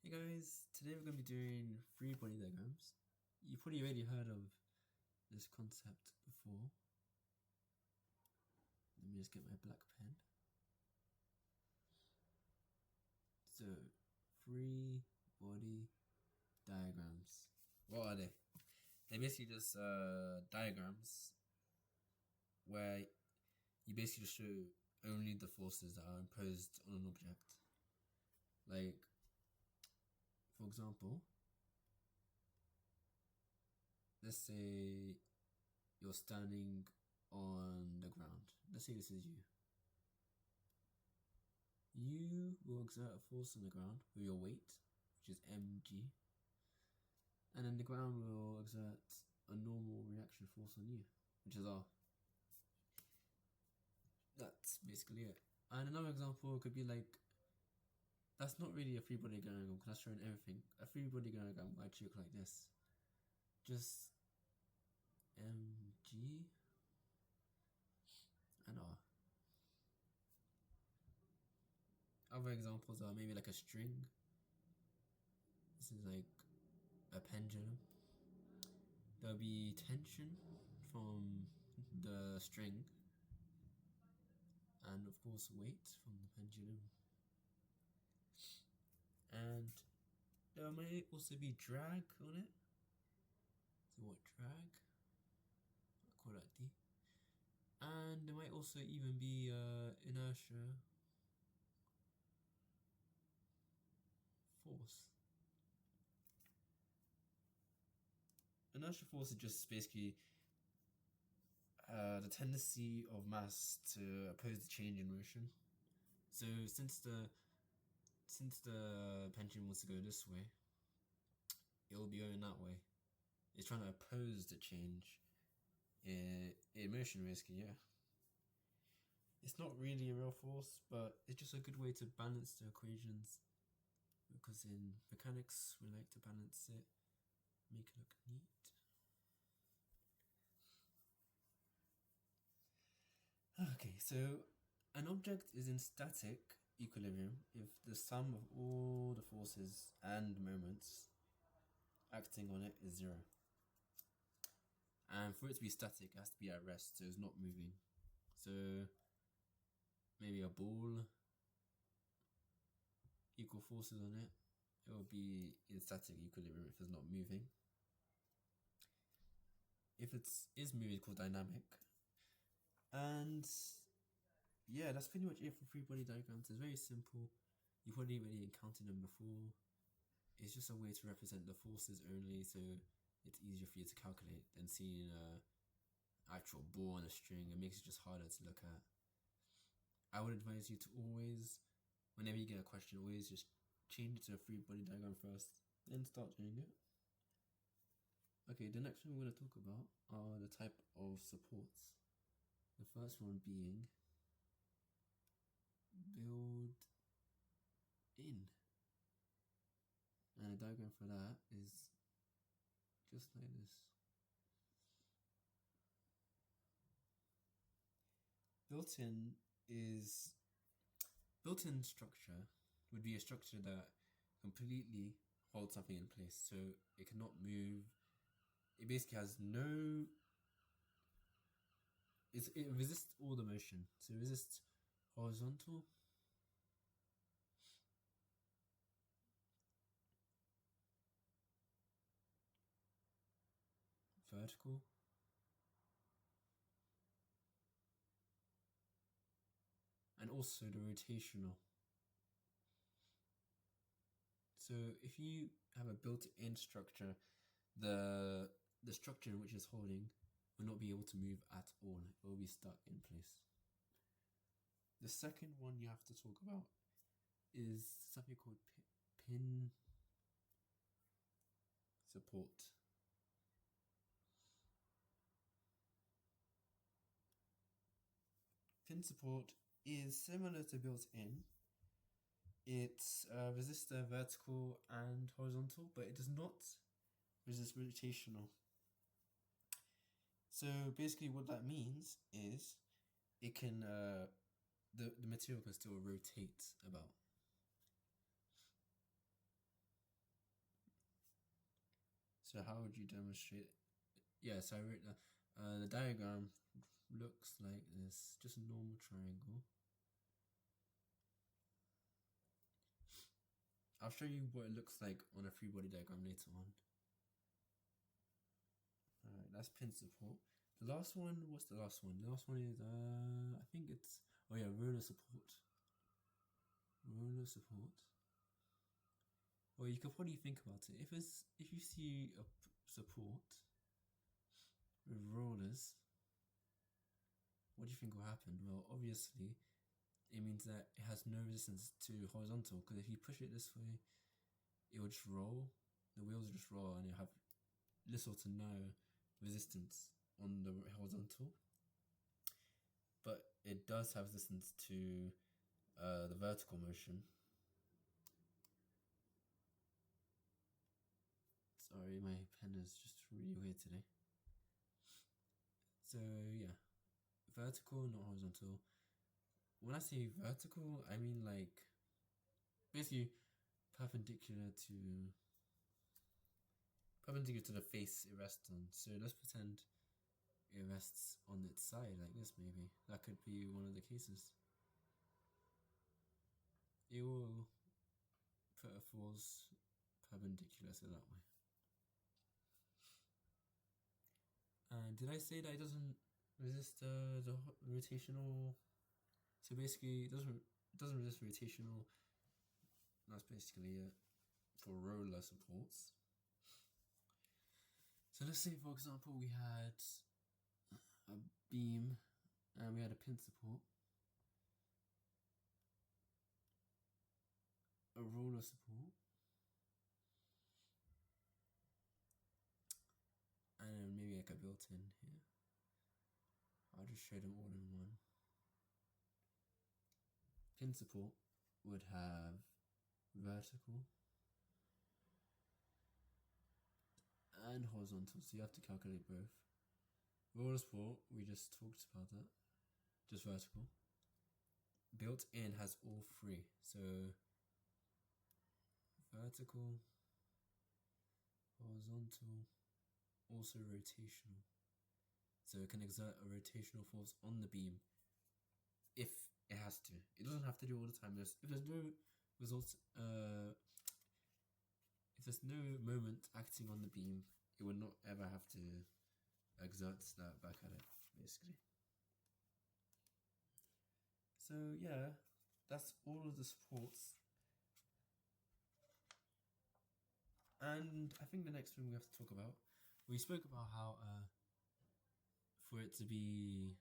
Hey guys, today we're going to be doing free body diagrams. You've probably already heard of this concept before. Let me just get my black pen. So, free body diagrams. What are they? They're basically just diagrams where you basically just show only the forces that are imposed on an object. Like, for example, let's say you're standing on the ground. Let's say this is you. You will exert a force on the ground with your weight, which is mg, and then the ground will exert a normal reaction force on you, which is r. That's basically it. And another example could be like, that's not really a free body diagram because that's showing everything. A free body diagram might actually look like this. Just mg and r. Other examples are maybe like a string. This is like a pendulum. There'll be tension from the string, and of course weight from the pendulum. And there might also be drag on it. So what drag? I'll call that D. And there might also even be inertia force. Inertia force is just basically the tendency of mass to oppose the change in motion. So since the pendulum wants to go this way, it will be going that way. It's trying to oppose the change in motion, basically, yeah. It's not really a real force, but it's just a good way to balance the equations, because in mechanics we like to balance it, make it look neat. Okay, so an object is in static equilibrium if the sum of all the forces and moments acting on it is 0. And for it to be static, it has to be at rest, so it's not moving. So maybe a ball, equal forces on it, it will be in static equilibrium if it's not moving. If it is moving, it's called dynamic. And yeah, that's pretty much it for free body diagrams. It's very simple. You've probably already encountered them before. It's just a way to represent the forces only, so it's easier for you to calculate than seeing an actual ball on a string. It makes it just harder to look at. I would advise you to always, whenever you get a question, always just change it to a free body diagram first, then start doing it. Okay, the next one we're going to talk about are the type of supports. The first one being build in. And the diagram for that is just like this. Built-in structure would be a structure that completely holds something in place, so it cannot move. It basically has no. It resists all the motion, so it resists horizontal, vertical, and also the rotational. So if you have a built-in structure, the structure in which it's holding will not be able to move at all. It will be stuck in place. The second one you have to talk about is something called pin support. Pin support is similar to built-in. It resists the vertical and horizontal, but it does not resist rotational. So basically what that means is it can, the material can still rotate about. So how would you demonstrate? Yeah, so I wrote that. The diagram looks like this, just a normal triangle. I'll show you what it looks like on a free body diagram later on. Alright, that's pin support. The last one, what's the last one? The last one is, I think it's, oh yeah, roller support. Roller support. Well, you could probably think about it. If you see a support with rollers, what do you think will happen? Well, obviously, it means that it has no resistance to horizontal, because if you push it this way, it will just roll. The wheels will just roll, and you'll have little to no resistance on the horizontal. But it does have resistance to the vertical motion. Sorry, my pen is just really weird today. So yeah, vertical, not horizontal. When I say vertical, I mean like basically perpendicular to the face it rests on. So let's pretend it rests on its side like this. Maybe that could be one of the cases. It will put a force perpendicular to that way. And did I say that it doesn't resist the rotational? So basically, it doesn't resist rotational. That's basically it for roller supports. So let's say, for example, we had a beam and we had a pin support, a roller support, and maybe like a built-in here. I'll just show them all in one. Pin support would have vertical and horizontal, so you have to calculate both. Roller support, we just talked about that, just vertical. Built-in has all three, so vertical, horizontal, also rotational. So it can exert a rotational force on the beam if it has to. It doesn't have to do all the time. If there's no results, if there's no moment acting on the beam, it would not ever have to exert that back at it, basically. So yeah, that's all of the supports. And I think the next thing we have to talk about, we spoke about how for it to be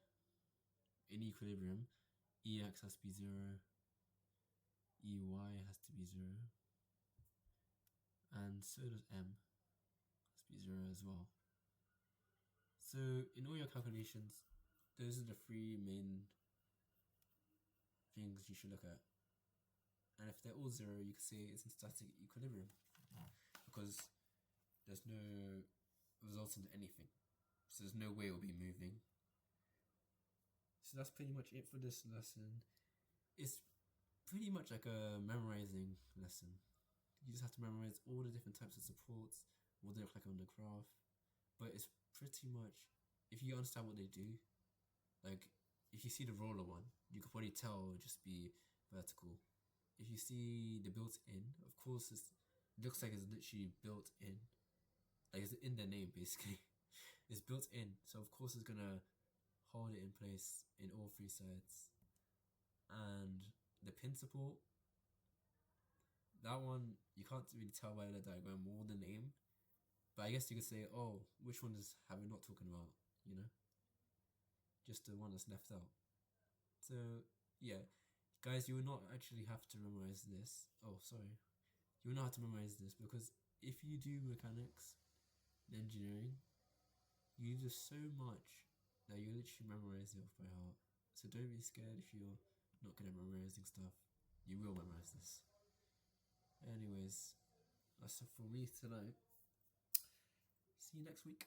in equilibrium, EX has to be 0, EY has to be 0, and so does M has to be 0 as well. So in all your calculations, those are the three main things you should look at. And if they're all 0, you can say it's in static equilibrium, because there's no result in anything. So there's no way it'll be moving. So that's pretty much it for this lesson. It's pretty much like a memorizing lesson. You just have to memorize all the different types of supports, what they look like on the graph. But it's pretty much, if you understand what they do, like if you see the roller one, you could probably tell it would just be vertical. If you see the built-in, of course it looks like it's literally built in. Like it's in their name basically. It's built in, so of course it's gonna hold it in place in all three sides. And the pin support, that one you can't really tell by the diagram or the name, but I guess you could say, oh, which one have we not talking about, you know? Just the one that's left out. So yeah, guys, you will not actually have to memorize this. Oh, sorry. You will not have to memorize this, because if you do mechanics and engineering, you do so much that you literally memorize it off by heart. So don't be scared if you're not good at memorizing stuff. You will memorize this. Anyways, that's it for me tonight. See you next week.